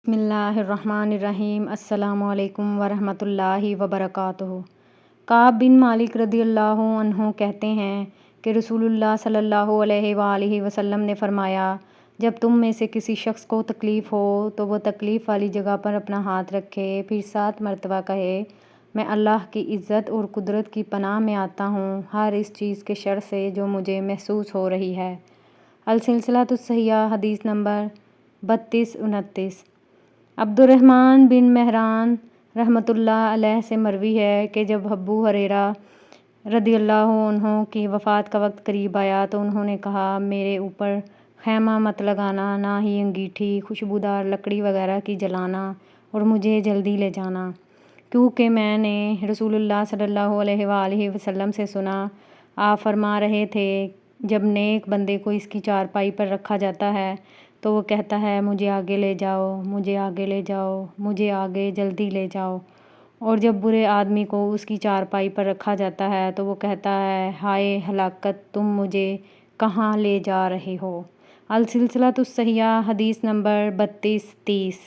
بسم اللہ الرحمن الرحیم۔ السلام علیکم ورحمۃ اللہ وبرکاتہ۔ کعب بن مالک رضی اللہ عنہ کہتے ہیں کہ رسول اللہ صلی اللہ علیہ وآلہ وسلم نے فرمایا، جب تم میں سے کسی شخص کو تکلیف ہو تو وہ تکلیف والی جگہ پر اپنا ہاتھ رکھے، پھر 7 مرتبہ کہے، میں اللہ کی عزت اور قدرت کی پناہ میں آتا ہوں ہر اس چیز کے شر سے جو مجھے محسوس ہو رہی ہے۔ السلسلۃ الصحیحہ حدیث نمبر 3229۔ عبد الرحمن بن مہران رحمۃ اللہ علیہ سے مروی ہے کہ جب ابو ہریرہ رضی اللہ عنہ کی وفات کا وقت قریب آیا تو انہوں نے کہا، میرے اوپر خیمہ مت لگانا، نہ ہی انگیٹھی، خوشبودار لکڑی وغیرہ کی جلانا، اور مجھے جلدی لے جانا، کیونکہ میں نے رسول اللہ صلی اللہ علیہ وآلہ وسلم سے سنا، آپ فرما رہے تھے، جب نیک بندے کو اس کی چارپائی پر رکھا جاتا ہے تو وہ کہتا ہے، مجھے آگے لے جاؤ، مجھے آگے لے جاؤ، مجھے آگے جلدی لے جاؤ، اور جب برے آدمی کو اس کی چارپائی پر رکھا جاتا ہے تو وہ کہتا ہے، ہائے ہلاکت، تم مجھے کہاں لے جا رہے ہو۔ السلسلۃ الصحیحہ حدیث نمبر 3230۔